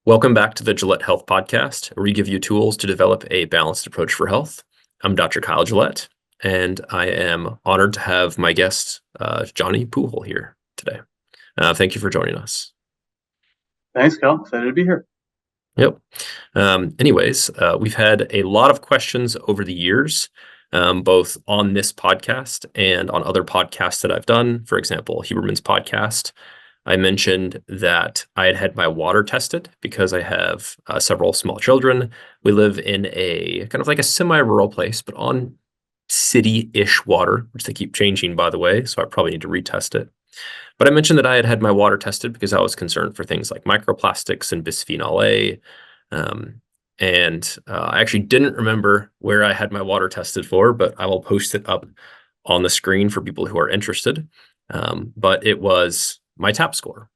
Welcome back to the Gillett Health Podcast, where we give you tools to develop a balanced approach for health. I'm Dr. Kyle Gillett, and I am honored to have my guest, Johnny Pujol, here today. Thank you for joining us. Thanks, Kyle. Excited to be here. Yep. Anyways, we've had a lot of questions over the years, both on this podcast and on other podcasts that I've done. For example, Huberman's podcast. I mentioned that I had my water tested because I have several small children. We live in a kind of like a semi-rural place, but on city-ish water, which they keep changing, by the way, so I probably need to retest it. But I mentioned that I had my water tested because I was concerned for things like microplastics and bisphenol A. I actually didn't remember where I had my water tested for, but I will post it up on the screen for people who are interested. But it was my TAP score.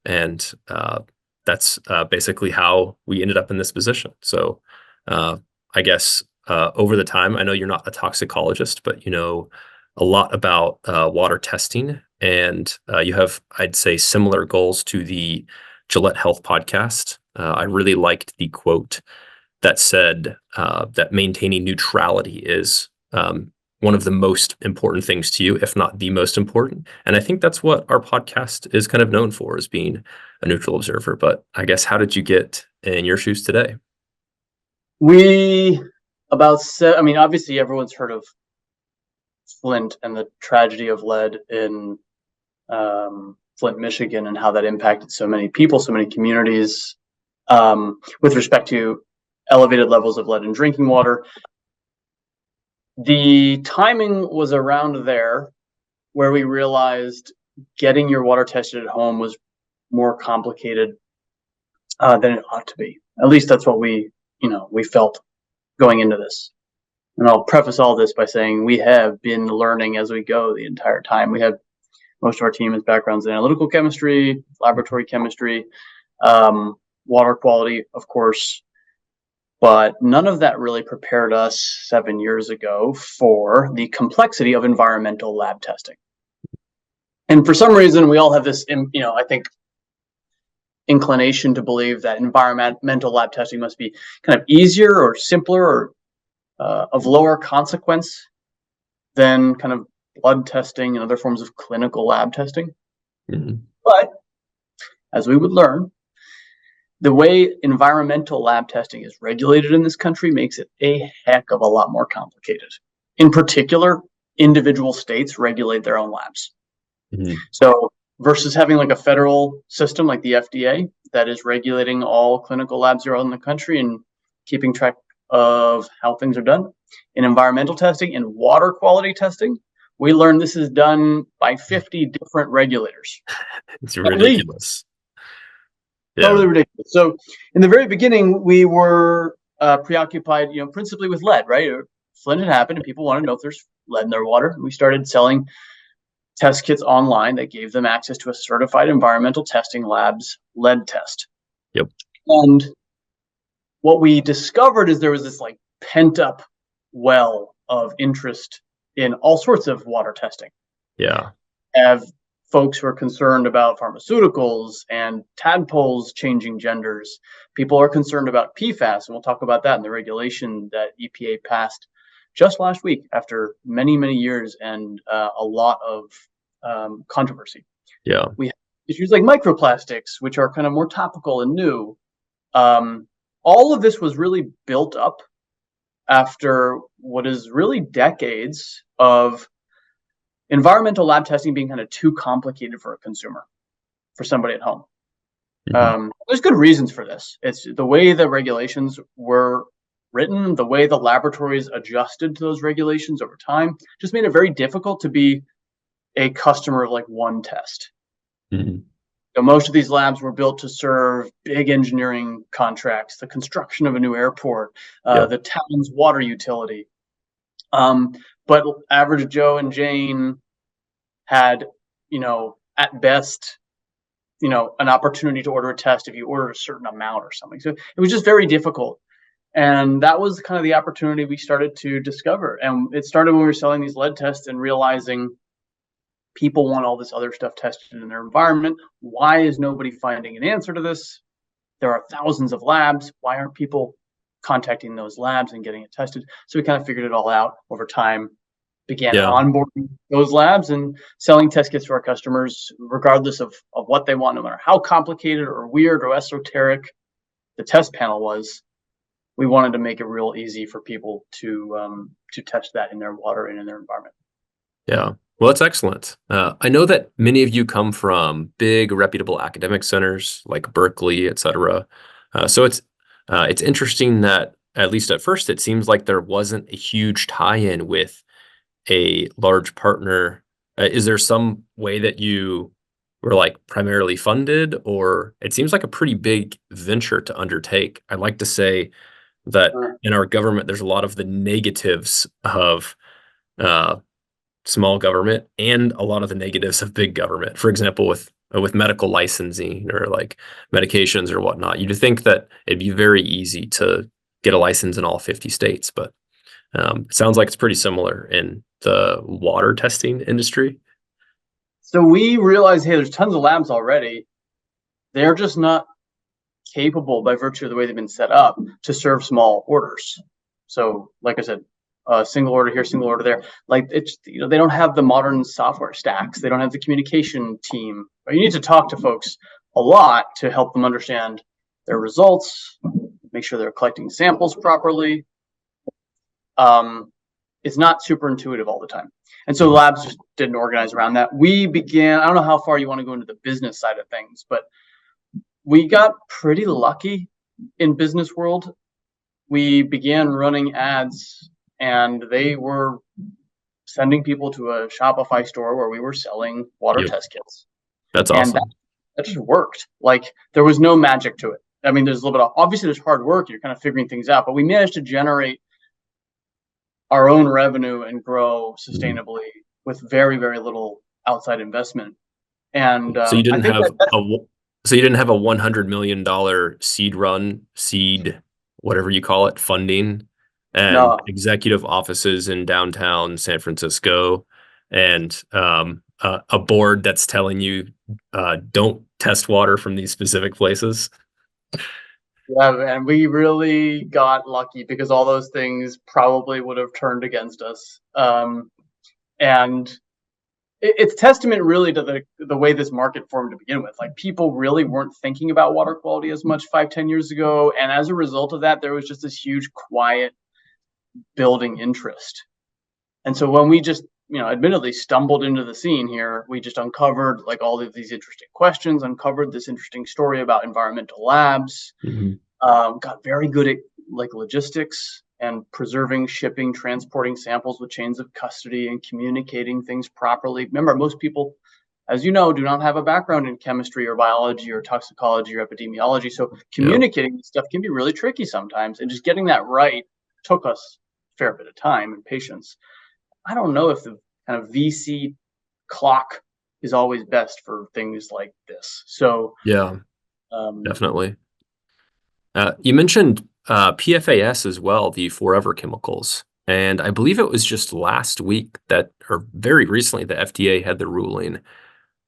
That's basically how we ended up in this position. So I guess over the time, I know you're not a toxicologist, but you know a lot about water testing, and you have, I'd say, similar goals to the Gillett Health podcast. I really liked the quote that said that maintaining neutrality is one of the most important things to you, if not the most important. And I think that's what our podcast is kind of known for, as being a neutral observer. But I guess, how did you get in your shoes today? Obviously everyone's heard of Flint and the tragedy of lead in Flint, Michigan, and how that impacted so many people, so many communities, with respect to elevated levels of lead in drinking water. The timing was around there where we realized getting your water tested at home was more complicated than it ought to be. At least that's what we felt going into this. And I'll preface all this by saying we have been learning as we go the entire time. We have most of our team has backgrounds in analytical chemistry, laboratory chemistry, water quality, of course. But none of that really prepared us 7 years ago for the complexity of environmental lab testing. And for some reason, we all have this, I think, inclination to believe that environmental lab testing must be kind of easier or simpler or of lower consequence than kind of blood testing and other forms of clinical lab testing. Mm-hmm. But as we would learn, the way environmental lab testing is regulated in this country makes it a heck of a lot more complicated. In particular, individual states regulate their own labs. Mm-hmm. So versus having like a federal system like the FDA that is regulating all clinical labs around the country and keeping track of how things are done, in environmental testing and water quality testing, we learned this is done by 50 different regulators. It's ridiculous. Totally ridiculous. So in the very beginning, we were preoccupied, principally with lead, right? Flint had happened and people wanted to know if there's lead in their water. And we started selling test kits online that gave them access to a certified environmental testing lab's lead test. Yep. And what we discovered is there was this like pent up well of interest in all sorts of water testing. Yeah. Have folks who are concerned about pharmaceuticals and tadpoles changing genders. People are concerned about PFAS, and we'll talk about that in the regulation that EPA passed just last week after many, many years and a lot of controversy. Yeah. We have issues like microplastics, which are kind of more topical and new. All of this was really built up after what is really decades of environmental lab testing being kind of too complicated for a consumer, for somebody at home. Mm-hmm. There's good reasons for this. It's the way the regulations were written, the way the laboratories adjusted to those regulations over time, just made it very difficult to be a customer of like one test. Mm-hmm. So most of these labs were built to serve big engineering contracts, the construction of a new airport, the town's water utility. But average Joe and Jane had, at best, an opportunity to order a test if you ordered a certain amount or something. So it was just very difficult. And that was kind of the opportunity we started to discover. And it started when we were selling these lead tests and realizing people want all this other stuff tested in their environment. Why is nobody finding an answer to this? there are thousands of labs. Why aren't people contacting those labs and getting it tested? So we kind of figured it all out over time, began Yeah. onboarding those labs and selling test kits to our customers, regardless of what they want, no matter how complicated or weird or esoteric the test panel was. We wanted to make it real easy for people to test that in their water and in their environment. Yeah. Well, that's excellent. I know that many of you come from big, reputable academic centers like Berkeley, et cetera. So it's interesting that, at least at first, it seems like there wasn't a huge tie-in with a large partner. Is there some way that you were like primarily funded, or it seems like a pretty big venture to undertake? I'd like to say that in our government, there's a lot of the negatives of uh, small government and a lot of the negatives of big government. For example, with medical licensing or like medications or whatnot, you'd think that it'd be very easy to get a license in all 50 states, but it sounds like it's pretty similar in the water testing industry. So we realized, hey, there's tons of labs already. They're just not capable, by virtue of the way they've been set up, to serve small orders. So, like I said, single order here, single order there. Like, it's, they don't have the modern software stacks. They don't have the communication team. You need to talk to folks a lot to help them understand their results, make sure they're collecting samples properly. It's not super intuitive all the time. And so labs just didn't organize around that. We began, I don't know how far you want to go into the business side of things, but we got pretty lucky in business world. We began running ads, and they were sending people to a Shopify store where we were selling water test kits. That's awesome. And that just worked. Like, there was no magic to it. I mean, there's a little bit of, obviously there's hard work. You're kind of figuring things out, but we managed to generate our own revenue and grow sustainably with very, very little outside investment. And so you didn't have a $100 million seed, whatever you call it, funding, and executive offices in downtown San Francisco, and a board that's telling you don't test water from these specific places. Yeah, and we really got lucky, because all those things probably would have turned against us. And it's testament really to the way this market formed to begin with. Like, people really weren't thinking about water quality as much 5-10 years ago. And as a result of that, there was just this huge quiet building interest. And so when we just, admittedly stumbled into the scene here, we just uncovered like all of these interesting questions, uncovered this interesting story about environmental labs, got very good at like logistics and preserving, shipping, transporting samples with chains of custody and communicating things properly. Remember, most people, as you know, do not have a background in chemistry or biology or toxicology or epidemiology. So communicating this stuff can be really tricky sometimes, and just getting that right took us a fair bit of time and patience. I don't know if the kind of VC clock is always best for things like this. So yeah, definitely. You mentioned PFAS as well, the forever chemicals. And I believe it was just last week that, or very recently, the FDA had the ruling.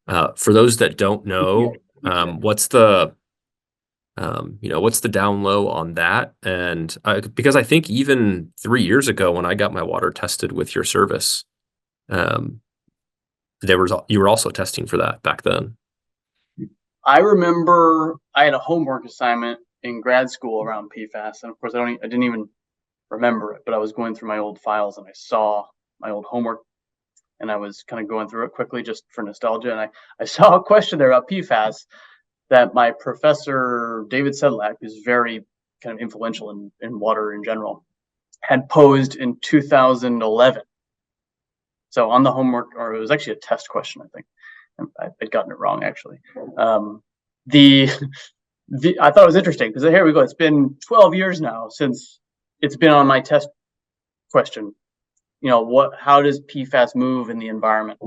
For those that don't know, what's the down low on that? And because I think even 3 years ago when I got my water tested with your service, you were also testing for that back then. I remember I had a homework assignment in grad school around PFAS, and of course I didn't even remember it, but I was going through my old files and I saw my old homework, and I was kind of going through it quickly just for nostalgia, and I saw a question there about PFAS that my professor David Sedlak, who's very kind of influential in water in general, had posed in 2011. So on the homework, or it was actually a test question, I think. I'd gotten it wrong, actually. I thought it was interesting, because here we go. It's been 12 years now since it's been on my test question. How does PFAS move in the environment?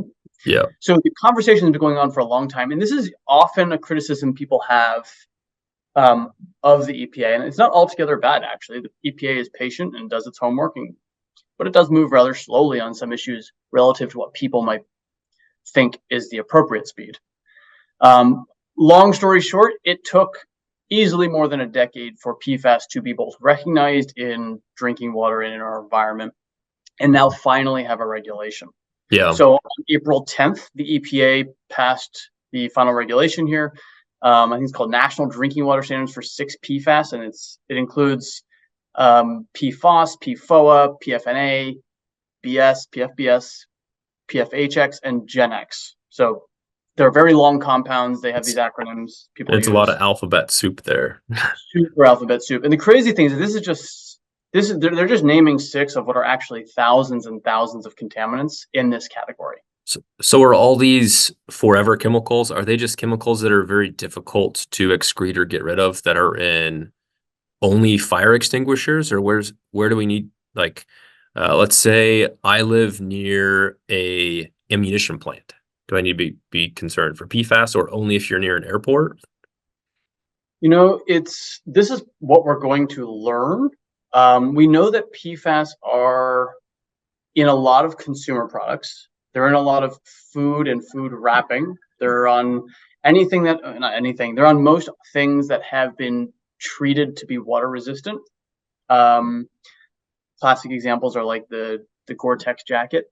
Yeah. So the conversation has been going on for a long time, and this is often a criticism people have of the EPA, and it's not altogether bad, actually. The EPA is patient and does its homework, but it does move rather slowly on some issues relative to what people might think is the appropriate speed. Long story short, it took easily more than a decade for PFAS to be both recognized in drinking water and in our environment, and now finally have a regulation. Yeah. So on April 10th, the EPA passed the final regulation here. I think it's called National Drinking Water Standards for 6 PFAS, and it includes PFOS, PFOA, PFNA, BS, PFBS, PFHX, and GenX. So they're very long compounds. They have these acronyms people It's use. a lot of alphabet soup there. Super alphabet soup. And the crazy thing is they're just naming 6 of what are actually thousands and thousands of contaminants in this category. So are all these forever chemicals? Are they just chemicals that are very difficult to excrete or get rid of that are in only fire extinguishers, or where do we need, like, let's say I live near a ammunition plant. Do I need to be concerned for PFAS, or only if you're near an airport? This is what we're going to learn. We know that PFAS are in a lot of consumer products. They're in a lot of food and food wrapping. They're on they're on most things that have been treated to be water resistant. Classic examples are like the Gore-Tex jacket,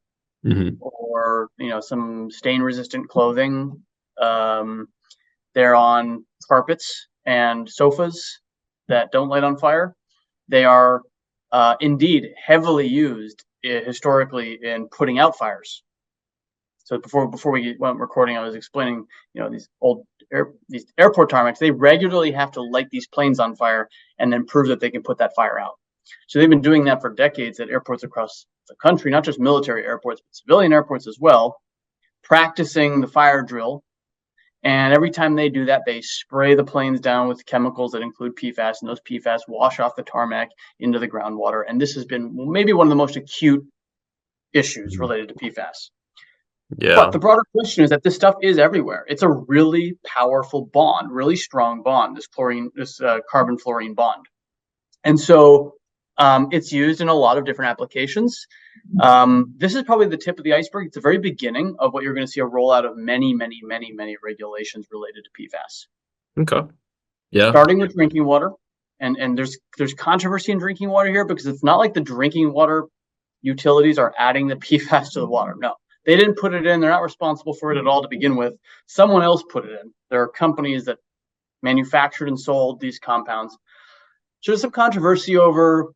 or some stain resistant clothing. They're on carpets and sofas that don't light on fire. They are indeed heavily used historically in putting out fires. So before we went recording, I was explaining, these airport tarmacs, they regularly have to light these planes on fire and then prove that they can put that fire out. So they've been doing that for decades at airports across the country, not just military airports, but civilian airports as well, practicing the fire drill. And every time they do that, they spray the planes down with chemicals that include PFAS, and those PFAS wash off the tarmac into the groundwater. And this has been maybe one of the most acute issues related to PFAS. Yeah. But the broader question is that this stuff is everywhere. It's a really powerful bond, really strong bond, this carbon fluorine bond. And so it's used in a lot of different applications. This is probably the tip of the iceberg. It's the very beginning of what you're going to see a rollout of many, many, many, many regulations related to PFAS. Okay. Yeah. Starting with drinking water. And there's controversy in drinking water here, because it's not like the drinking water utilities are adding the PFAS to the water. No, they didn't put it in. They're not responsible for it at all to begin with. Someone else put it in. There are companies that manufactured and sold these compounds. So there's some controversy over,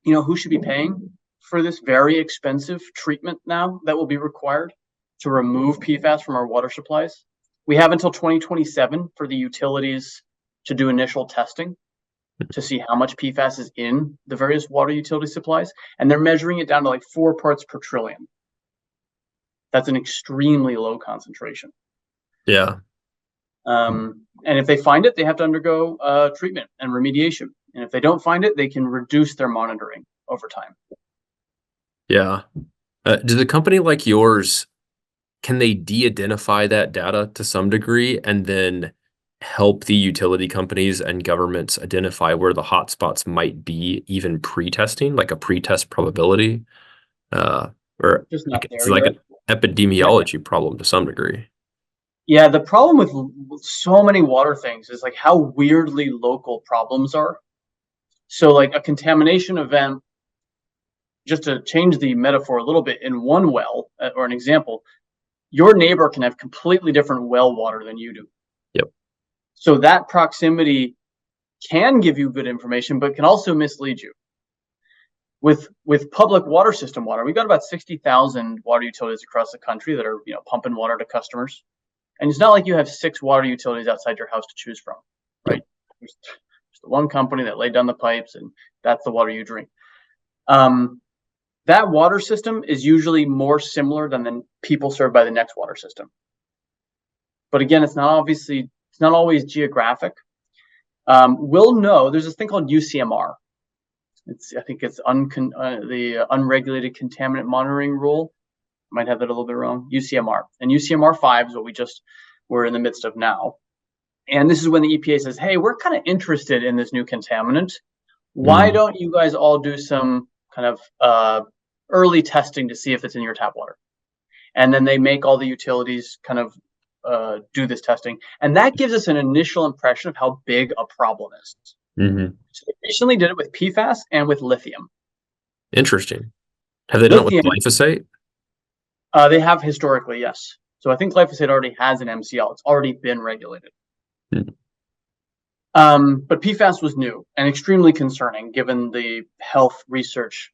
who should be paying for this very expensive treatment now that will be required to remove PFAS from our water supplies. We have until 2027 for the utilities to do initial testing to see how much PFAS is in the various water utility supplies, and they're measuring it down to like 4 parts per trillion. That's an extremely low concentration. Yeah. And if they find it, they have to undergo treatment and remediation. And if they don't find it, they can reduce their monitoring over time. Yeah. Does a company like yours, can they de-identify that data to some degree and then help the utility companies and governments identify where the hotspots might be, even pre-testing, like a pre-test probability? Or Just not it's there like yet. an epidemiology problem to some degree. Yeah, the problem with so many water things is like how weirdly local problems are. So like a contamination event, just to change the metaphor a little bit, in one well, or an example, your neighbor can have completely different well water than you do. Yep. So that proximity can give you good information, but can also mislead you. With public water system water, we've got about 60,000 water utilities across the country that are pumping water to customers. And it's not like you have 6 water utilities outside your house to choose from, right? There's the one company that laid down the pipes, and that's the water you drink. That water system is usually more similar than the people served by the next water system. But again, it's not always geographic. We'll know there's this thing called UCMR. I think it's the Unregulated Contaminant Monitoring Rule. I might have that a little bit wrong. UCMR. And UCMR 5 is what we're in the midst of now. And this is when the EPA says, hey, we're kind of interested in this new contaminant. Why don't you guys all do some kind of early testing to see if it's in your tap water? And then they make all the utilities kind of do this testing, and that gives us an initial impression of how big a problem is. Mm-hmm. So they recently did it with PFAS and with lithium. Interesting. Have they done it with Lithium, glyphosate? they have historically, yes. So I think glyphosate already has an MCL. It's already been regulated. Hmm. But PFAS was new and extremely concerning given the health research,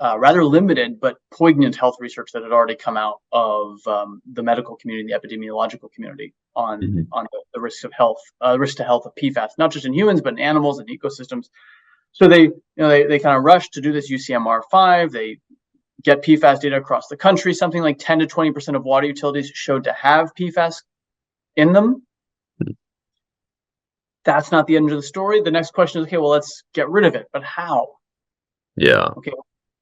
rather limited but poignant health research that had already come out of the medical community, the epidemiological community on the risks of health, risk to health of PFAS, not just in humans but in animals and ecosystems. So they kind of rushed to do this UCMR5. They get PFAS data across the country. Something like 10 to 20% of water utilities showed to have PFAS in them. That's not the end of the story. The next question is, okay, well, let's get rid of it, but how? Yeah. Okay,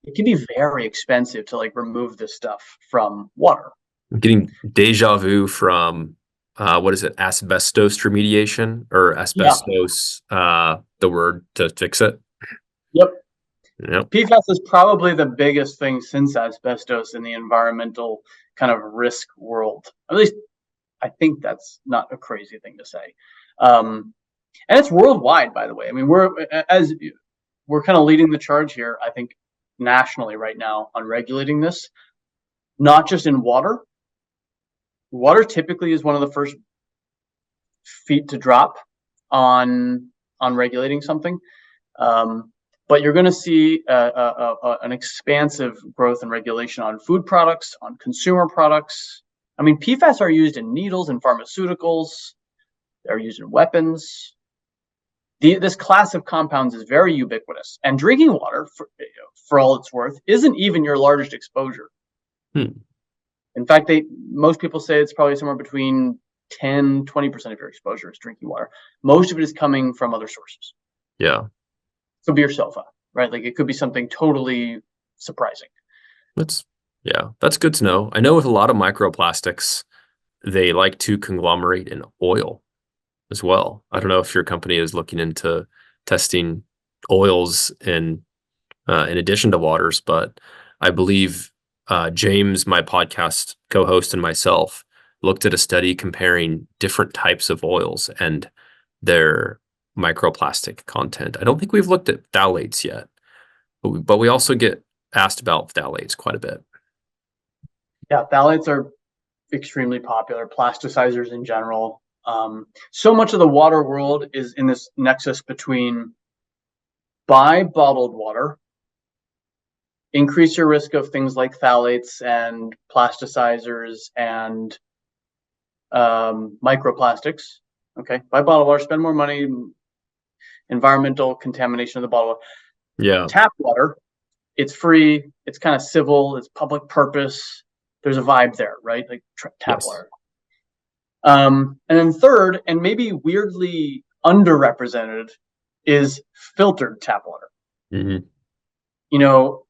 it can be very expensive to like remove this stuff from water. I'm getting deja vu from what is it? Asbestos remediation or asbestos, the word to fix it. Yep. Yep. PFAS is probably the biggest thing since asbestos in the environmental kind of risk world. At least I think that's not a crazy thing to say. And it's worldwide, by the way. I mean, we're kind of leading the charge here, I think, nationally right now on regulating this, not just in water. Water typically is one of the first feet to drop on regulating something. But you're going to see an expansive growth in regulation on food products, on consumer products. I mean, PFAS are used in needles and pharmaceuticals. They're used in weapons. This class of compounds is very ubiquitous. And drinking water, for all it's worth, isn't even your largest exposure. In fact, most people say it's probably somewhere between 10, 20% of your exposure is drinking water. Most of it is coming from other sources. Yeah. It could be your sofa, right? Like it could be something totally surprising. That's good to know. I know with a lot of microplastics, they like to conglomerate in oil as well. I don't know if your company is looking into testing oils in addition to waters, but I believe James, my podcast co-host, and myself looked at a study comparing different types of oils and their microplastic content. I don't think we've looked at phthalates yet, but we also get asked about phthalates quite a bit. Yeah, phthalates are extremely popular, plasticizers in general. So much of the water world is in this nexus between buy bottled water, increase your risk of things like phthalates and plasticizers and microplastics. Okay, buy bottled water, spend more money, environmental contamination of the bottled water. Yeah. Tap water, it's free, it's kind of civil, it's public purpose. There's a vibe there, right? Like tap water. And then third, and maybe weirdly underrepresented, is filtered tap water. Mm-hmm. You know,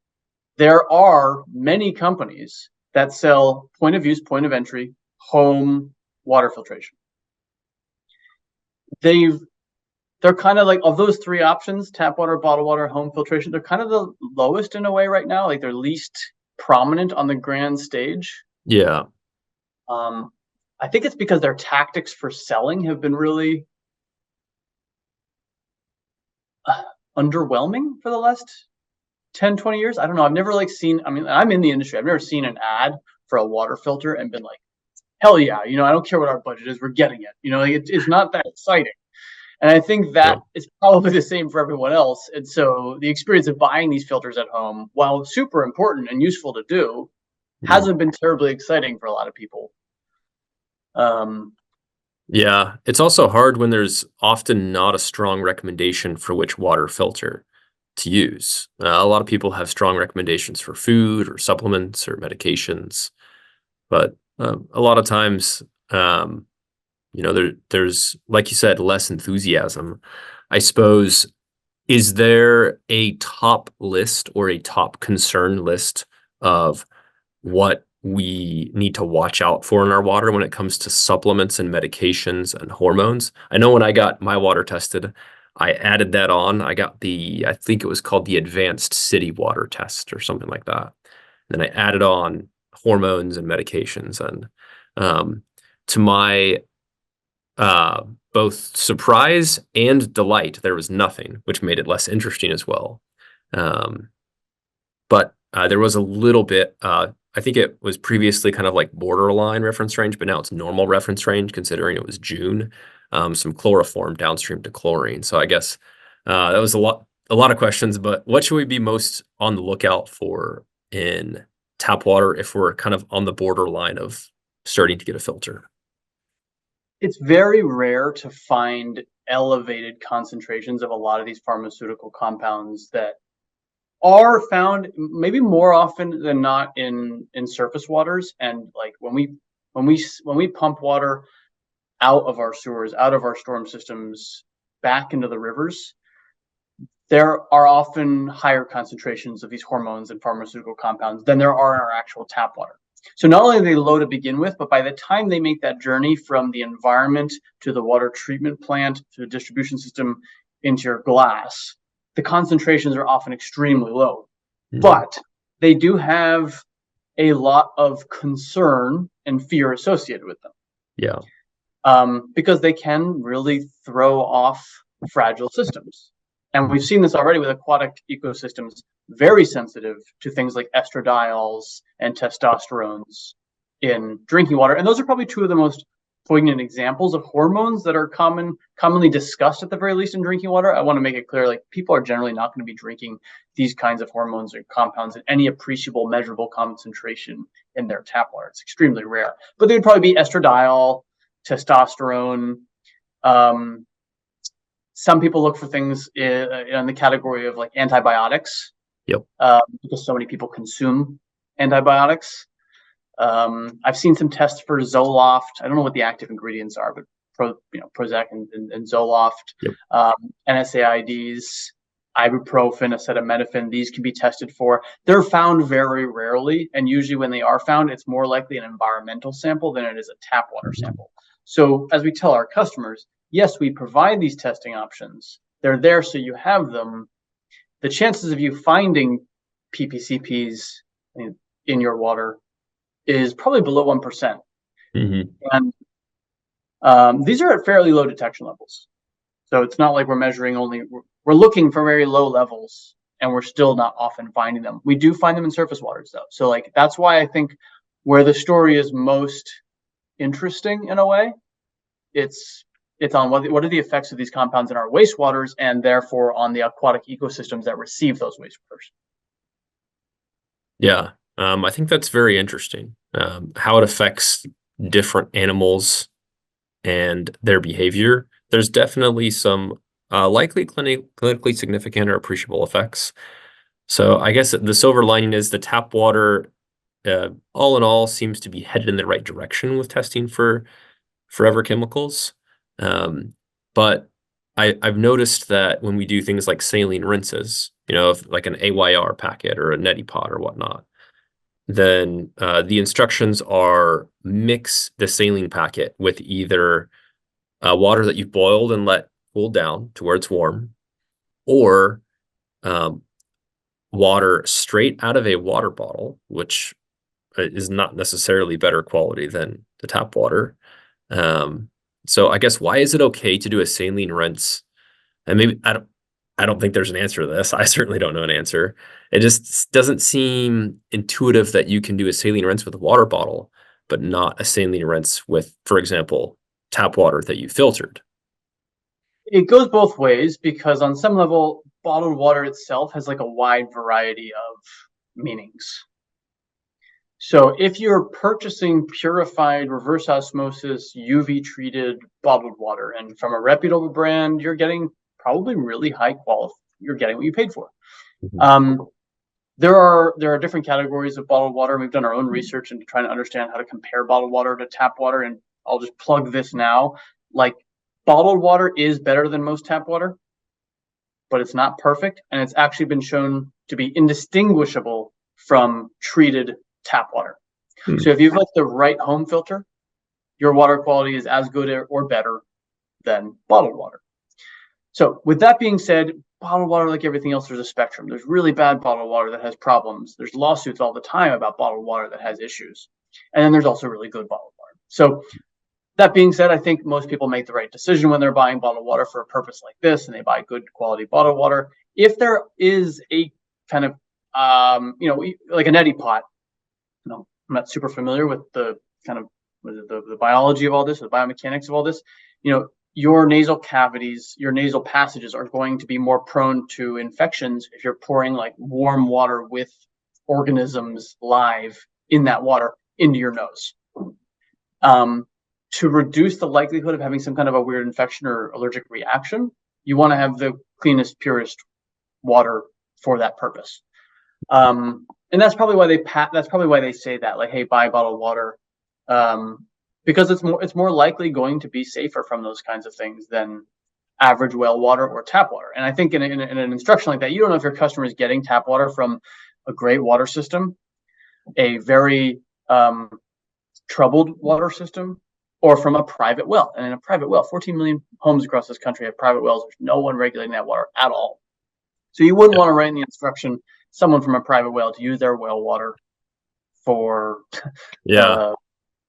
there are many companies that sell point of use, point of entry, home water filtration. They're kind of like, of those three options, tap water, bottled water, home filtration, they're kind of the lowest in a way right now. Like they're least prominent on the grand stage. Yeah. I think it's because their tactics for selling have been really underwhelming for the last 10, 20 years. I don't know. I've never seen, I mean, I'm in the industry. I've never seen an ad for a water filter and been like, hell yeah, I don't care what our budget is. We're getting it. It's not that exciting. And I think that is probably the same for everyone else. And so the experience of buying these filters at home, while super important and useful to do, hasn't been terribly exciting for a lot of people. Yeah, it's also hard when there's often not a strong recommendation for which water filter to use. A lot of people have strong recommendations for food or supplements or medications, but a lot of times, there's, like you said, less enthusiasm. I suppose, is there a top list or a top concern list of what we need to watch out for in our water when it comes to supplements and medications and hormones? I know when I got my water tested, I added that on. I got I think it was called the Advanced City Water Test or something like that. And then I added on hormones and medications. And to my both surprise and delight, there was nothing, which made it less interesting as well. But there was a little bit, I think it was previously kind of like borderline reference range, but now it's normal reference range considering it was June. Some chloroform downstream to chlorine. So I guess that was a lot of questions, but what should we be most on the lookout for in tap water if we're kind of on the borderline of starting to get a filter? It's very rare to find elevated concentrations of a lot of these pharmaceutical compounds that are found maybe more often than not in surface waters. And like when we pump water out of our sewers, out of our storm systems, back into the rivers, there are often higher concentrations of these hormones and pharmaceutical compounds than there are in our actual tap water. So not only are they low to begin with, but by the time they make that journey from the environment to the water treatment plant to the distribution system into your glass, the concentrations are often extremely low. But they do have a lot of concern and fear associated with them. Yeah. Because they can really throw off fragile systems. And we've seen this already with aquatic ecosystems, very sensitive to things like estradiols and testosterones in drinking water. And those are probably two of the most poignant examples of hormones that are commonly discussed, at the very least, in drinking water. I want to make it clear, like, people are generally not going to be drinking these kinds of hormones or compounds in any appreciable, measurable concentration in their tap water. It's extremely rare. But they would probably be estradiol, testosterone. Some people look for things in the category of like antibiotics. Yep. Because so many people consume antibiotics. I've seen some tests for Zoloft. I don't know what the active ingredients are, but Prozac and Zoloft, yep. NSAIDs, ibuprofen, acetaminophen. These can be tested for. They're found very rarely, and usually when they are found, it's more likely an environmental sample than it is a tap water sample. So as we tell our customers, yes, we provide these testing options. They're there so you have them. The chances of you finding PPCPs in your water is probably below 1%. And these are at fairly low detection levels. So it's not like we're measuring we're looking for very low levels, and we're still not often finding them. We do find them in surface waters, though. So like that's why I think where the story is most interesting in a way, it's on what are the effects of these compounds in our wastewaters, and therefore on the aquatic ecosystems that receive those wastewaters. Yeah, I think that's very interesting, how it affects different animals and their behavior. There's definitely some likely clinically significant or appreciable effects. So I guess the silver lining is the tap water, all in all, seems to be headed in the right direction with testing for forever chemicals. But I've noticed that when we do things like saline rinses, if like an AYR packet or a neti pot or whatnot, then the instructions are mix the saline packet with either water that you've boiled and let cool down to where it's warm, or water straight out of a water bottle, which is not necessarily better quality than the tap water. So I guess, why is it okay to do a saline rinse? And maybe I don't think there's an answer to this. I certainly don't know an answer. It just doesn't seem intuitive that you can do a saline rinse with a water bottle, but not a saline rinse with, for example, tap water that you filtered. It goes both ways, because on some level, bottled water itself has like a wide variety of meanings. So if you're purchasing purified, reverse osmosis, UV treated bottled water, and from a reputable brand, you're getting probably really high quality. You're getting what you paid for. There are different categories of bottled water. We've done our own research into trying to understand how to compare bottled water to tap water. And I'll just plug this now. Like, bottled water is better than most tap water, but it's not perfect. And it's actually been shown to be indistinguishable from treated tap water. So if you've got the right home filter, your water quality is as good or better than bottled water. So with that being said, bottled water, like everything else, there's a spectrum. There's really bad bottled water that has problems. There's lawsuits all the time about bottled water that has issues. And then there's also really good bottled water. So That being said, I think most people make the right decision when they're buying bottled water for a purpose like this, and they buy good quality bottled water. If there is a kind of, like a neti pot, I'm not super familiar with the kind of the biology of all this, the biomechanics of all this. Your nasal cavities, your nasal passages are going to be more prone to infections if you're pouring like warm water with organisms live in that water into your nose. To reduce the likelihood of having some kind of a weird infection or allergic reaction, you want to have the cleanest, purest water for that purpose. And that's probably why they say that, like, hey, buy bottled water, because it's more likely going to be safer from those kinds of things than average well water or tap water. And I think in an instruction like that, you don't know if your customer is getting tap water from a great water system, a very troubled water system, or from a private well. And in a private well, 14 million homes across this country have private wells. There's no one regulating that water at all. So you wouldn't want to write in the instruction someone from a private well to use their well water for.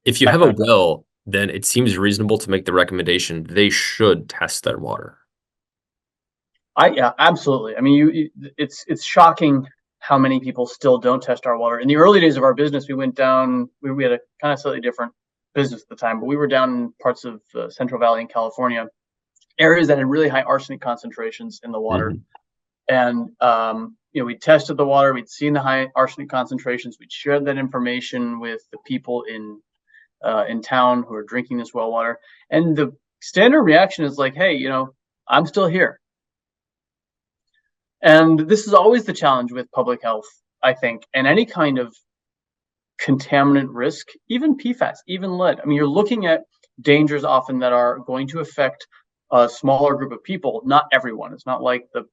If you have a well, then it seems reasonable to make the recommendation they should test their water. Yeah, absolutely. I mean, it's shocking how many people still don't test our water. In the early days of our business, we went down. We had a kind of slightly different business at the time, but we were down in parts of Central Valley in California, areas that had really high arsenic concentrations in the water. And we tested the water. We'd seen the high arsenic concentrations. We'd shared that information with the people in town who are drinking this well water. And the standard reaction is like, hey, I'm still here. And this is always the challenge with public health, I think, and any kind of contaminant risk, even PFAS, even lead. I mean, you're looking at dangers often that are going to affect a smaller group of people, not everyone. It's not like the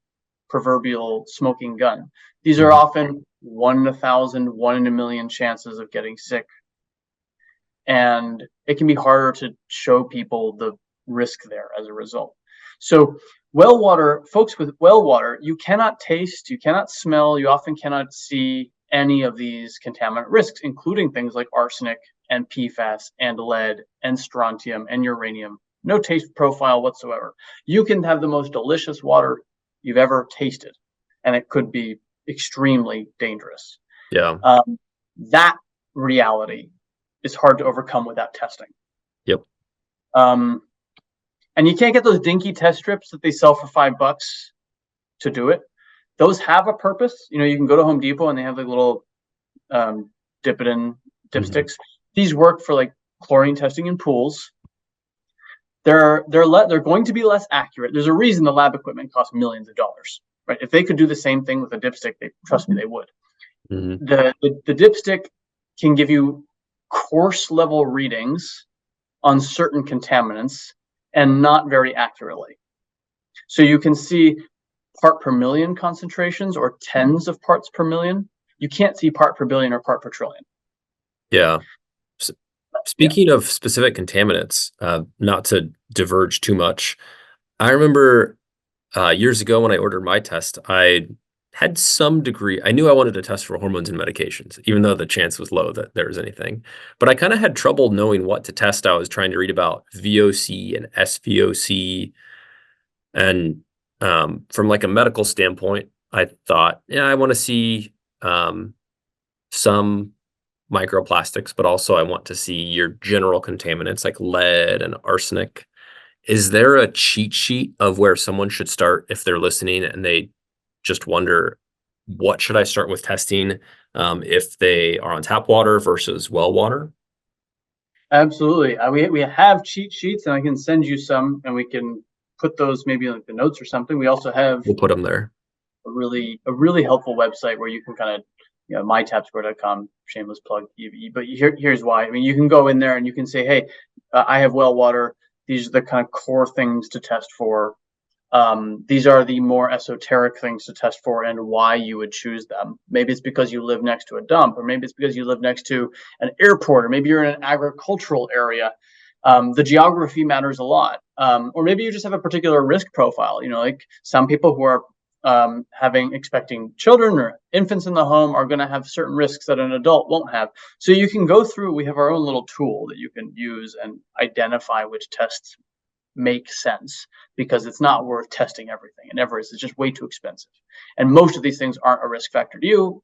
proverbial smoking gun. These are often 1 in 1,000, 1 in a million chances of getting sick. And it can be harder to show people the risk there as a result. So well water, folks with well water, you cannot taste, you cannot smell, you often cannot see any of these contaminant risks, including things like arsenic and PFAS and lead and strontium and uranium. No taste profile whatsoever. You can have the most delicious water you've ever tasted, and it could be extremely dangerous. Yeah. That reality is hard to overcome without testing. Yep. And you can't get those dinky test strips that they sell for $5 to do it. Those have a purpose. You can go to Home Depot and they have like little dip it in dipsticks. These work for like chlorine testing in pools. They're going to be less accurate. There's a reason the lab equipment costs millions of dollars, right? If they could do the same thing with a dipstick, trust me, they would. The dipstick can give you coarse level readings on certain contaminants and not very accurately. So you can see part per million concentrations or tens of parts per million. You can't see part per billion or part per trillion. Yeah. Speaking of specific contaminants, not to diverge too much, I remember years ago when I ordered my test, I had some degree, I knew I wanted to test for hormones and medications, even though the chance was low that there was anything. But I kind of had trouble knowing what to test. I was trying to read about VOC and SVOC. And from like a medical standpoint, I thought, I want to see some microplastics, but also I want to see your general contaminants like lead and arsenic. Is there a cheat sheet of where someone should start if they're listening and they just wonder, what should I start with testing if they are on tap water versus well water? Absolutely. We have cheat sheets, and I can send you some, and we can put those maybe in like the notes or something. We also have We'll put them there. A really helpful website where you can kind of, mytapscore.com, shameless plug. But here's why. I mean, you can go in there and you can say, hey, I have well water. These are the kind of core things to test for. These are the more esoteric things to test for and why you would choose them. Maybe it's because you live next to a dump, or maybe it's because you live next to an airport, or maybe you're in an agricultural area. The geography matters a lot. Or maybe you just have a particular risk profile. Like some people who are expecting children or infants in the home are going to have certain risks that an adult won't have. So you can go through, we have our own little tool that you can use and identify which tests make sense, because it's not worth testing everything. It never is. It's just way too expensive. And most of these things aren't a risk factor to you.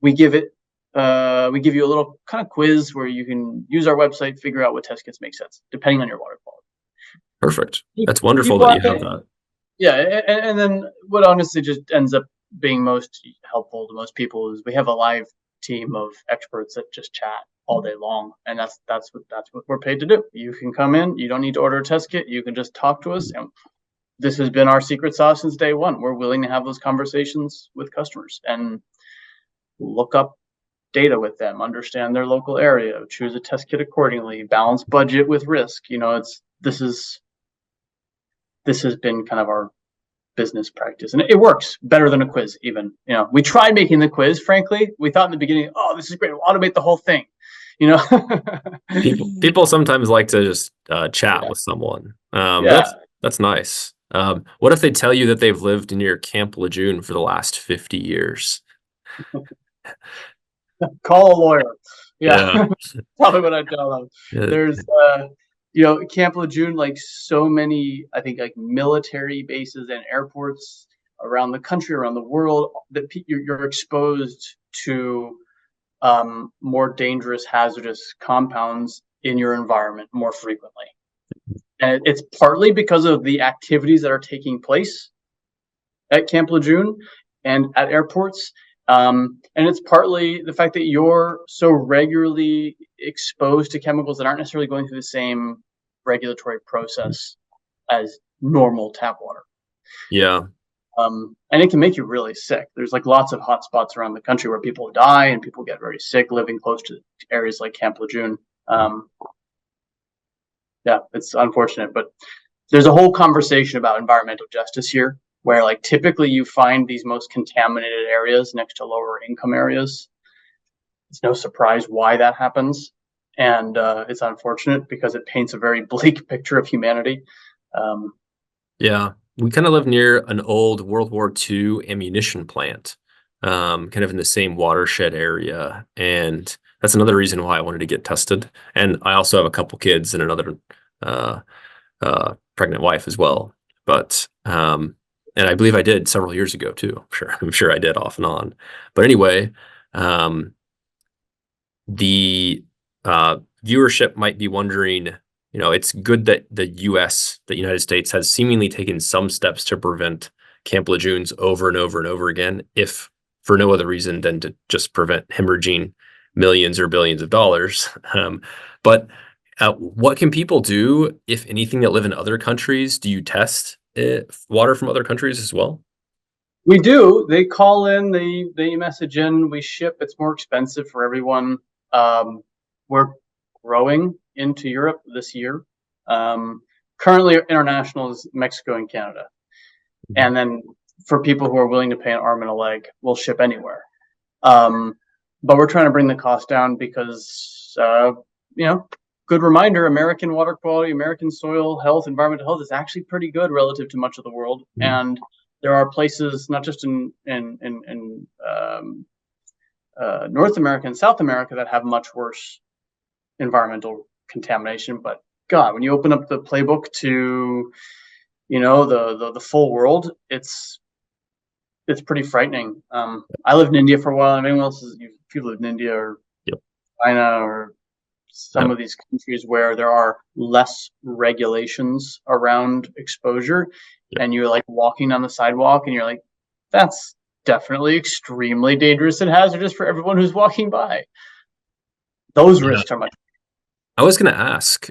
We give you a little kind of quiz where you can use our website, figure out what test kits make sense, depending on your water quality. Perfect. That's wonderful People that you have that. Yeah, and then what honestly just ends up being most helpful to most people is we have a live team of experts that just chat all day long, and that's what we're paid to do. You can come in, you don't need to order a test kit, you can just talk to us, and this has been our secret sauce since day one. We're willing to have those conversations with customers and look up data with them, understand their local area, choose a test kit accordingly, balance budget with risk. This has been kind of our business practice, and it works better than a quiz. Even, we tried making the quiz. Frankly, we thought in the beginning, oh, this is great, we'll automate the whole thing. People sometimes like to just chat with someone. That's nice. What if they tell you that they've lived near Camp Lejeune for the last 50 years? Call a lawyer. Yeah. Probably what I'd tell them. Yeah. There's Camp Lejeune, like so many, I think, like military bases and airports around the country, around the world, that you're exposed to more dangerous, hazardous compounds in your environment more frequently. And it's partly because of the activities that are taking place at Camp Lejeune and at airports. And it's partly the fact that you're so regularly exposed to chemicals that aren't necessarily going through the same regulatory process as normal tap water. Yeah. And it can make you really sick. There's like lots of hot spots around the country where people die and people get very sick living close to areas like Camp Lejeune. Yeah, it's unfortunate, but there's a whole conversation about environmental justice here, where like typically you find these most contaminated areas next to lower income areas. It's no surprise why that happens. And it's unfortunate because it paints a very bleak picture of humanity. Yeah, we kind of live near an old World War II ammunition plant, kind of in the same watershed area. And that's another reason why I wanted to get tested. And I also have a couple kids and another pregnant wife as well. But and I believe I did several years ago too. I'm sure I did off and on. But anyway, the viewership might be wondering, it's good that the United States, has seemingly taken some steps to prevent Camp Lejeunes over and over and over again, if for no other reason than to just prevent hemorrhaging millions or billions of dollars. But what can people do, if anything, that live in other countries? Do you test water from other countries as well? We do. They call in, they message in, we ship. It's more expensive for everyone. We're growing into Europe this year. Currently, international is Mexico and Canada. And then for people who are willing to pay an arm and a leg, we'll ship anywhere. But we're trying to bring the cost down because, good reminder, American water quality, American soil health, environmental health is actually pretty good relative to much of the world. And there are places, not just in North America and South America, that have much worse environmental contamination. But God, when you open up the playbook to, the full world, it's pretty frightening. I lived in India for a while, and anyone else, if you lived in India or China or some of these countries where there are less regulations around exposure, and you're like walking on the sidewalk and you're like, that's definitely extremely dangerous and hazardous for everyone who's walking by. Those risks are much. I was going to ask,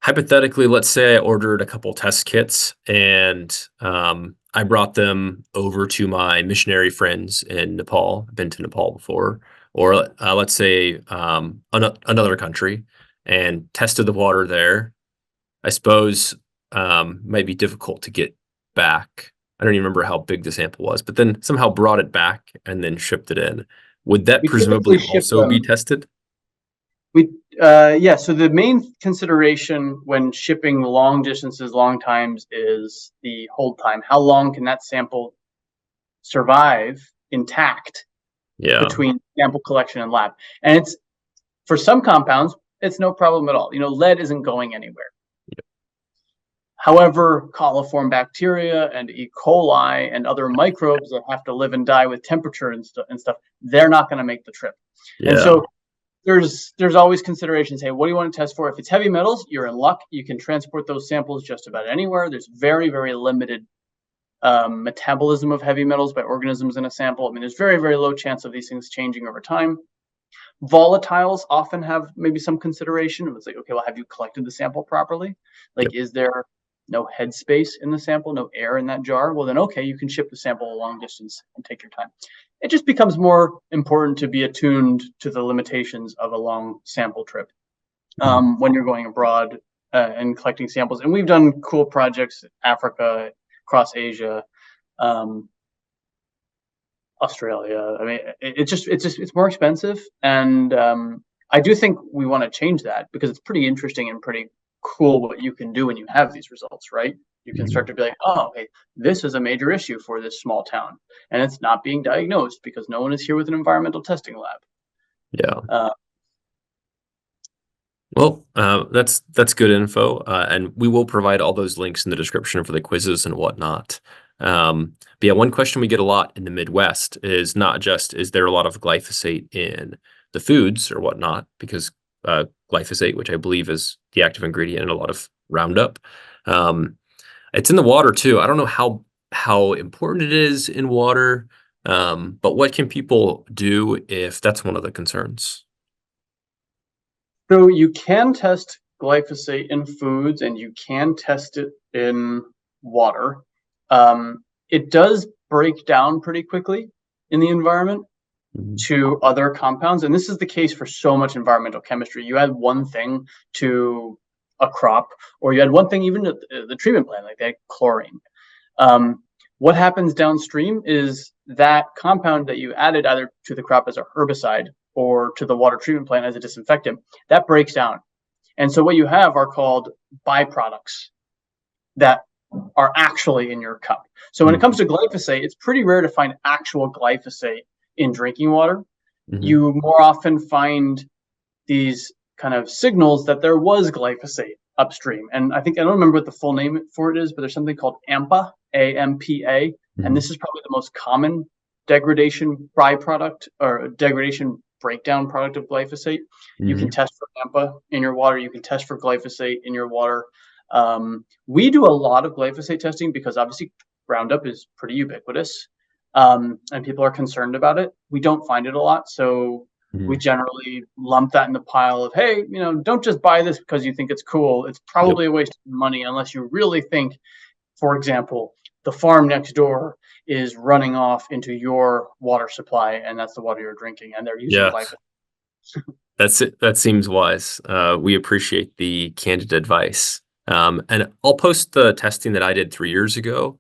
hypothetically, let's say I ordered a couple test kits and I brought them over to my missionary friends in Nepal. I've been to Nepal before. Or let's say another country, and tested the water there. I suppose might be difficult to get back. I don't even remember how big the sample was, but then somehow brought it back and then shipped it in. Would that presumably also be tested? Yeah, so the main consideration when shipping long distances, long times, is the hold time. How long can that sample survive intact Yeah. between sample collection and lab? And it's, for some compounds, it's no problem at all. Lead isn't going anywhere. However, coliform bacteria and E. coli and other microbes that have to live and die with temperature and stuff, they're not going to make the trip. And Yeah. so there's always considerations. Hey, what do you want to test for? If it's heavy metals, you're in luck. You can transport those samples just about anywhere. There's very, very limited metabolism of heavy metals by organisms in a sample. I mean, there's very, very low chance of these things changing over time. Volatiles often have maybe some consideration. It's like, okay, well, have you collected the sample properly? Like, Yep. is there no headspace in the sample, no air in that jar? Well, then, okay, you can ship the sample a long distance and take your time. It just becomes more important to be attuned to the limitations of a long sample trip when you're going abroad and collecting samples. And we've done cool projects in Africa, across Asia, Australia. I mean, it's more expensive, and I do think we want to change that because it's pretty interesting and pretty cool what you can do when you have these results, right? You can start to be like, oh, okay, this is a major issue for this small town, and it's not being diagnosed because no one is here with an environmental testing lab. Yeah. Uh, Well, that's good info, and we will provide all those links in the description for the quizzes and whatnot. But yeah, one question we get a lot in the Midwest is not just, is there a lot of glyphosate in the foods or whatnot, because glyphosate, which I believe is the active ingredient in a lot of Roundup, it's in the water too. I don't know how important it is in water, but what can people do if that's one of the concerns? So you can test glyphosate in foods and you can test it in water. It does break down pretty quickly in the environment to other compounds. And this is the case for so much environmental chemistry. You add one thing to a crop, or you add one thing even to the treatment plant, like that chlorine. What happens downstream is that compound that you added either to the crop as a herbicide or to the water treatment plant as a disinfectant, that breaks down. And so what you have are called byproducts that are actually in your cup. So when it comes to glyphosate, it's pretty rare to find actual glyphosate in drinking water. You more often find these kind of signals that there was glyphosate upstream. And I don't remember what the full name for it is, but there's something called AMPA, AMPA. And this is probably the most common degradation byproduct or degradation breakdown product of glyphosate. You can test for AMPA in your water. You can test for glyphosate in your water. We do a lot of glyphosate testing because obviously Roundup is pretty ubiquitous, and people are concerned about it. We don't find it a lot, so we generally lump that in the pile of, hey, don't just buy this because you think it's cool. It's probably a waste of money unless you really think, for example, the farm next door is running off into your water supply and that's the water you're drinking and they're using glyphosate. That's it. That seems wise. We appreciate the candid advice. And I'll post the testing that I did 3 years ago,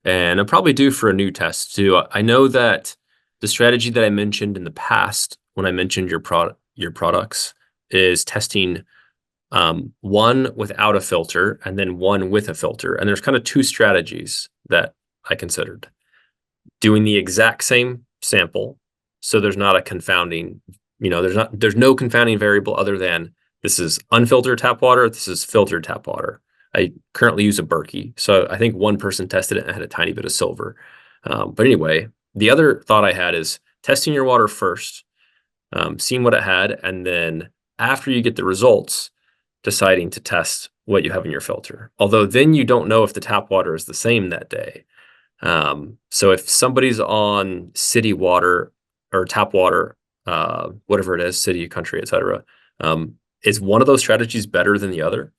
and I'll probably do for a new test too. I know that the strategy that I mentioned in the past when I mentioned your products is testing one without a filter and then one with a filter. And there's kind of two strategies that I considered. Doing the exact same sample, so there's not a confounding, there's no confounding variable other than this is unfiltered tap water, this is filtered tap water. I currently use a Berkey, so I think one person tested it and had a tiny bit of silver. But anyway, the other thought I had is testing your water first, seeing what it had, and then after you get the results, deciding to test what you have in your filter. Although then you don't know if the tap water is the same that day. So if somebody's on city water or tap water, whatever it is, city, country, etc., is one of those strategies better than the other?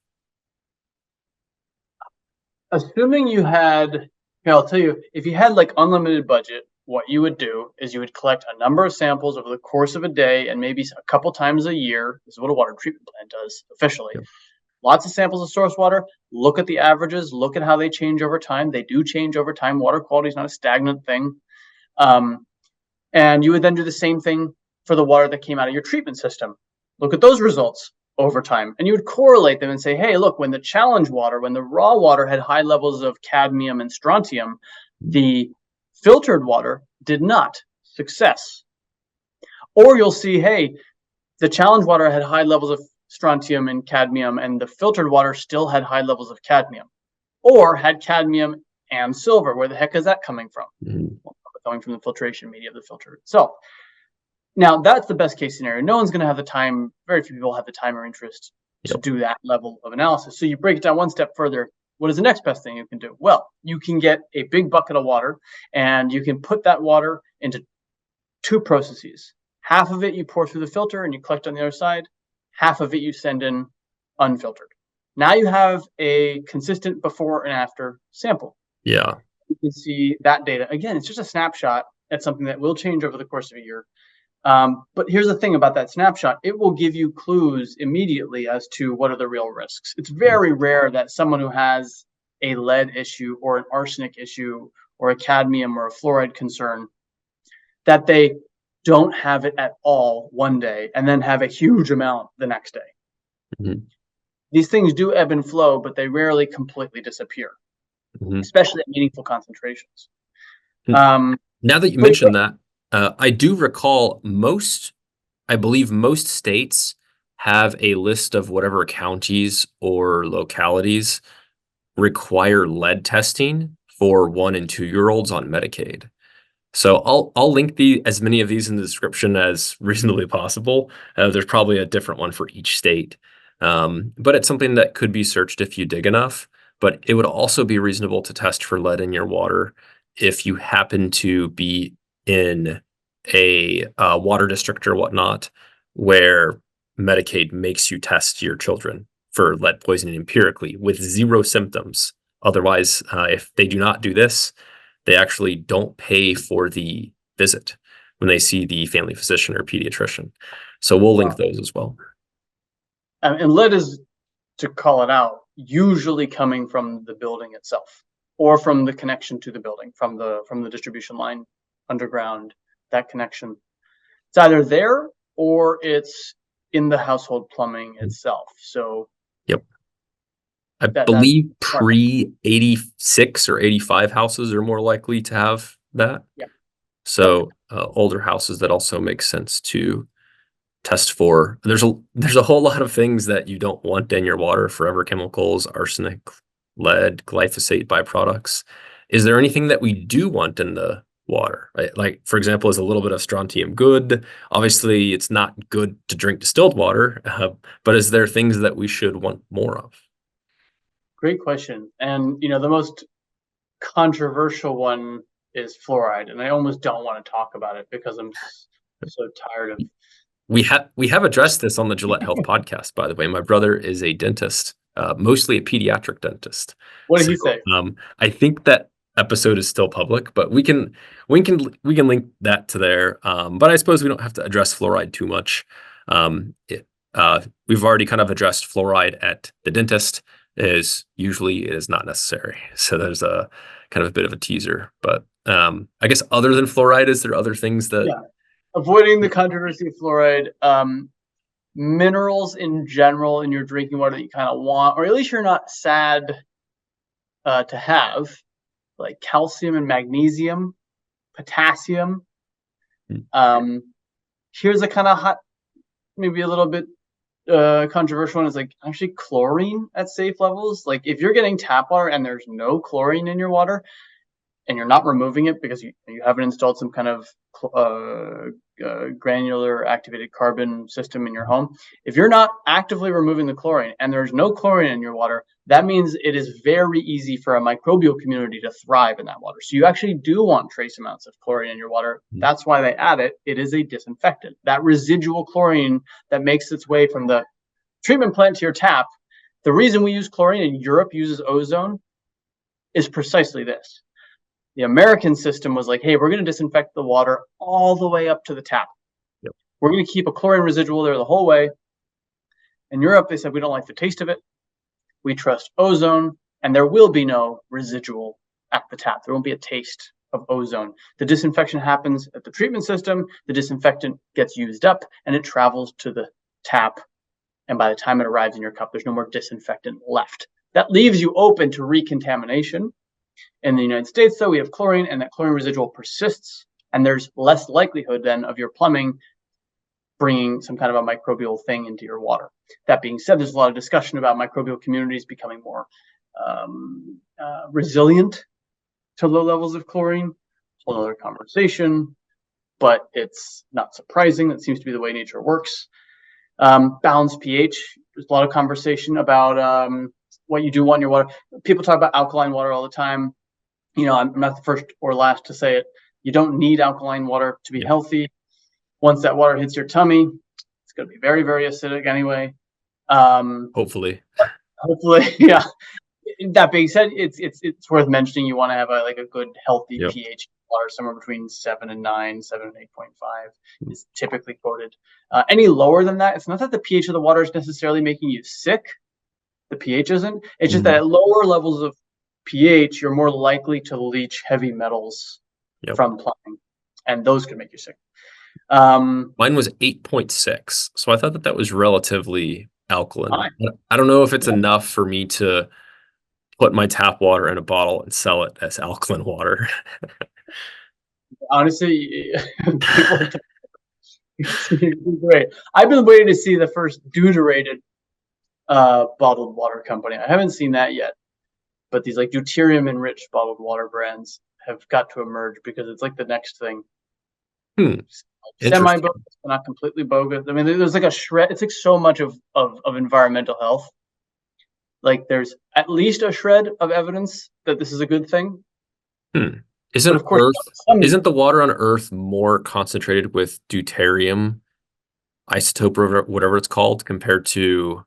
Assuming you had, I'll tell you, if you had like unlimited budget, what you would do is you would collect a number of samples over the course of a day and maybe a couple times a year. This is what a water treatment plant does officially. Yep. Lots of samples of source water. Look at the averages. Look at how they change over time. They do change over time. Water quality is not a stagnant thing. And you would then do the same thing for the water that came out of your treatment system. look at those results over time. And you would correlate them and say, hey, look, when the challenge water, when the raw water had high levels of cadmium and strontium, the filtered water did not. Success. Or you'll see, hey, the challenge water had high levels of strontium and cadmium, and the filtered water still had high levels of cadmium, or had cadmium and silver. Where the heck is that coming from? Well, coming from the filtration media of the filter itself. Now, that's the best case scenario. No one's going to have the time. Very few people have the time or interest to do that level of analysis. So you break it down one step further. What is the next best thing you can do? Well, you can get a big bucket of water, and you can put that water into two processes. Half of it you pour through the filter and you collect on the other side. Half of it you send in unfiltered. Now you have a consistent before and after sample. Yeah. You can see that data. Again, it's just a snapshot. That's something that will change over the course of a year. But here's the thing about that snapshot. It will give you clues immediately as to what are the real risks. It's very rare that someone who has a lead issue or an arsenic issue or a cadmium or a fluoride concern, that they don't have it at all one day and then have a huge amount the next day. These things do ebb and flow, but they rarely completely disappear, especially at meaningful concentrations. Now that you mentioned that, I do recall I believe most states have a list of whatever counties or localities require lead testing for 1 and 2-year-olds on Medicaid. So I'll link as many of these in the description as reasonably possible. There's probably a different one for each state, but it's something that could be searched if you dig enough. But it would also be reasonable to test for lead in your water if you happen to be in a water district or whatnot, where Medicaid makes you test your children for lead poisoning empirically with 0 symptoms. Otherwise, if they do not do this, they actually don't pay for the visit when they see the family physician or pediatrician. So we'll link those as well. And lead is, to call it out, usually coming from the building itself or from the connection to the building, from the distribution line underground, that connection. It's either there or it's in the household plumbing itself. So I believe pre-86 or 85 houses are more likely to have that. So older houses, that also makes sense to test for. There's a whole lot of things that you don't want in your water: forever chemicals, arsenic, lead, glyphosate byproducts. Is there anything that we do want in the water? Right? Like, for example, is a little bit of strontium good? Obviously, it's not good to drink distilled water, but is there things that we should want more of? Great question. And, the most controversial one is fluoride. And I almost don't want to talk about it because I'm so tired of. We have addressed this on the Gillett Health podcast, by the way. My brother is a dentist, mostly a pediatric dentist. What did he say? I think that episode is still public, but we can link that to there. But I suppose we don't have to address fluoride too much. We've already kind of addressed fluoride at the dentist. Usually it is not necessary. So there's a kind of a bit of a teaser. But I guess other than fluoride, is there other things that avoiding the controversy of fluoride, minerals in general in your drinking water that you kind of want, or at least you're not sad to have, like calcium and magnesium, potassium. Here's a kind of hot, maybe a little bit controversial one, is like actually chlorine at safe levels. Like if you're getting tap water and there's no chlorine in your water and you're not removing it because you haven't installed some kind of granular activated carbon system in your home, if you're not actively removing the chlorine and there's no chlorine in your water, that means it is very easy for a microbial community to thrive in that water. So you actually do want trace amounts of chlorine in your water. That's why they add it. It is a disinfectant. That residual chlorine that makes its way from the treatment plant to your tap, the reason we use chlorine and Europe uses ozone is precisely this. The American system was like, hey, we're going to disinfect the water all the way up to the tap. We're going to keep a chlorine residual there the whole way. In Europe, they said, we don't like the taste of it. We trust ozone, and there will be no residual at the tap. There won't be a taste of ozone. The disinfection happens at the treatment system. The disinfectant gets used up, and it travels to the tap, and by the time it arrives in your cup, there's no more disinfectant left. That leaves you open to recontamination. In the United States, though, we have chlorine, and that chlorine residual persists, and there's less likelihood then of your plumbing bringing some kind of a microbial thing into your water. That being said, there's a lot of discussion about microbial communities becoming more resilient to low levels of chlorine. Whole other conversation, but it's not surprising. That seems to be the way nature works. Balanced pH. There's a lot of conversation about what you do want in your water. People talk about alkaline water all the time. I'm not the first or last to say it. You don't need alkaline water to be healthy. Once that water hits your tummy, it's going to be very, very acidic anyway. Hopefully, yeah. That being said, it's worth mentioning you want to have a good healthy pH water, somewhere between 7 and 9, 7 and 8.5 is typically quoted. Any lower than that, it's not that the pH of the water is necessarily making you sick. The pH isn't. It's just that at lower levels of pH, you're more likely to leach heavy metals from plumbing, and those can make you sick. Mine was 8.6, so I thought that was relatively alkaline. I don't know if it's enough for me to put my tap water in a bottle and sell it as alkaline water. Honestly, great. I've been waiting to see the first deuterated bottled water company. I haven't seen that yet, but these deuterium enriched bottled water brands have got to emerge because it's the next thing. Semi-bogus, but not completely bogus. I mean, there's a shred. It's so much of environmental health. There's at least a shred of evidence that this is a good thing. Isn't the water on Earth more concentrated with deuterium isotope or whatever it's called compared to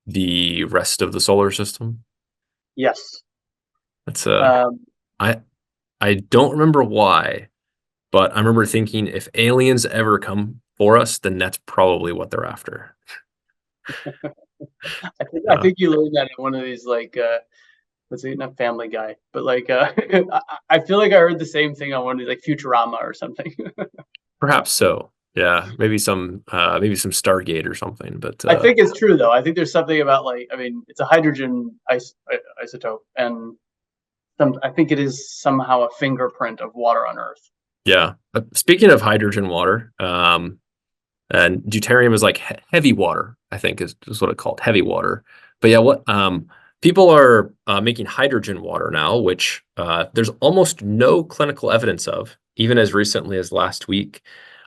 the rest of the solar system? Yes. That's I don't remember why, but I remember thinking if aliens ever come for us, then that's probably what they're after. I think you learned that in one of these let's say not Family Guy, but I feel like I heard the same thing on one of these Futurama or something. Perhaps so. Yeah, maybe some Stargate or something. But I think it's true though. I think there's something about it's a hydrogen isotope, and I think it is somehow a fingerprint of water on Earth. Yeah. Speaking of hydrogen water, and deuterium is heavy water, I think is what it's called, heavy water. But yeah, what people are making hydrogen water now, which there's almost no clinical evidence of. Even as recently as last week,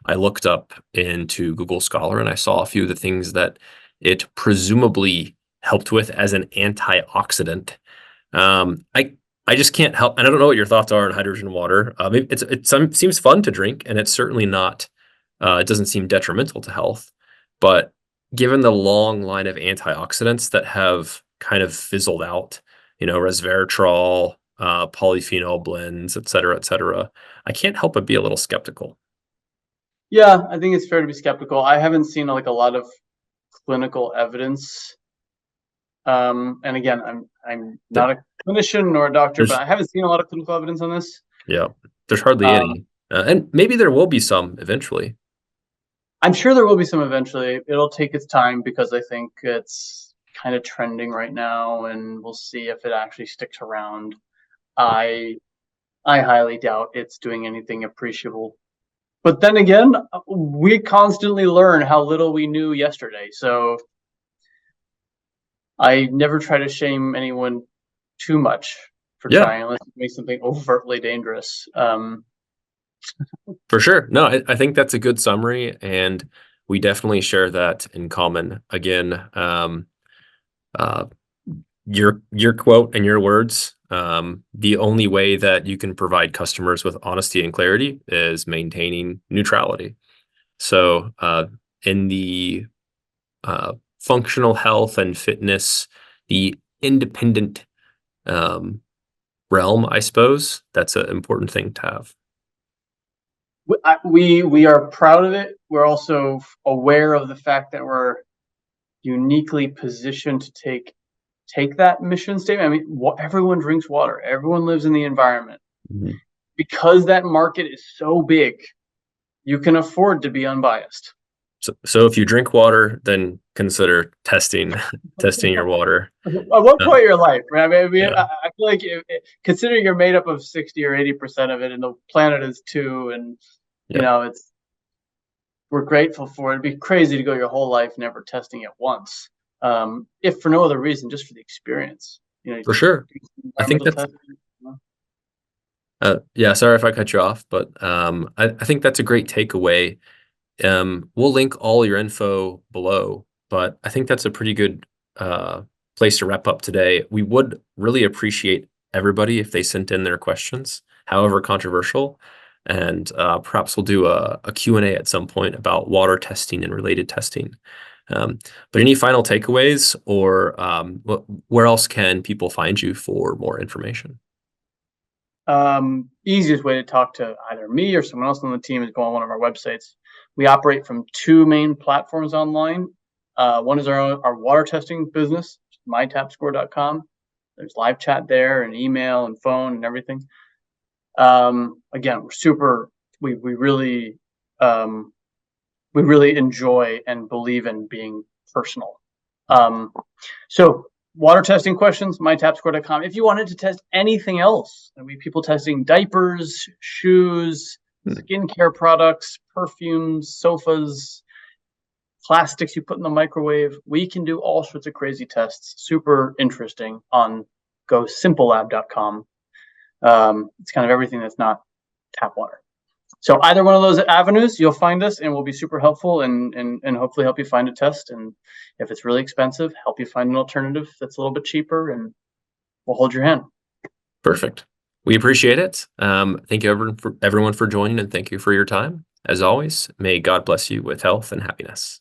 I looked up into Google Scholar and I saw a few of the things that it presumably helped with as an antioxidant. I just can't help, and I don't know what your thoughts are on hydrogen water. It seems fun to drink, and it's certainly not. It doesn't seem detrimental to health, but given the long line of antioxidants that have kind of fizzled out, resveratrol, polyphenol blends, et cetera, I can't help but be a little skeptical. Yeah, I think it's fair to be skeptical. I haven't seen a lot of clinical evidence. And again, I'm not a clinician nor a doctor, but I haven't seen a lot of clinical evidence on this. Yeah, there's hardly any, and maybe there will be some eventually. I'm sure there will be some eventually. It'll take its time because I think it's kind of trending right now, and we'll see if it actually sticks around. I highly doubt it's doing anything appreciable. But then again, we constantly learn how little we knew yesterday. So I never try to shame anyone too much for trying, unless it makes something overtly dangerous. For sure. No, I think that's a good summary, and we definitely share that in common. Again, your quote and your words, the only way that you can provide customers with honesty and clarity is maintaining neutrality. So in the functional health and fitness, the independent realm, I suppose, that's an important thing to have. We are proud of it. We're also aware of the fact that we're uniquely positioned to take that mission statement. I mean, everyone drinks water. Everyone lives in the environment. Mm-hmm. Because that market is so big, you can afford to be unbiased. So if you drink water, then consider testing testing your water. At what Uh, point in your life, right? yeah, I feel like considering you're made up of 60 or 80% of it, and the planet is too, and yeah, we're grateful for it. It'd be crazy to go your whole life never testing it once, if for no other reason, just for the experience. for sure. I think Environmental that's testing. yeah. Sorry if I cut you off, but I think that's a great takeaway. We'll link all your info below, but I think that's a pretty good place to wrap up today. We would really appreciate everybody if they sent in their questions, however controversial, and perhaps we'll do a Q&A at some point about water testing and related testing. But any final takeaways, or where else can people find you for more information? Easiest way to talk to either me or someone else on the team is go on one of our websites. We operate from two main platforms online. One is our water testing business, mytapscore.com. There's live chat there, and email and phone and everything. Again, we really enjoy and believe in being personal. So water testing questions, mytapscore.com. If you wanted to test anything else, there'll be people testing diapers, shoes, skincare products, perfumes, sofas, plastics you put in the microwave. We can do all sorts of crazy tests. Super interesting on simpleLab.com. It's kind of everything that's not tap water. So either one of those avenues, you'll find us, and we'll be super helpful and hopefully help you find a test. And if it's really expensive, help you find an alternative that's a little bit cheaper, and we'll hold your hand. Perfect. We appreciate it. Thank you everyone for joining, and thank you for your time. As always, may God bless you with health and happiness.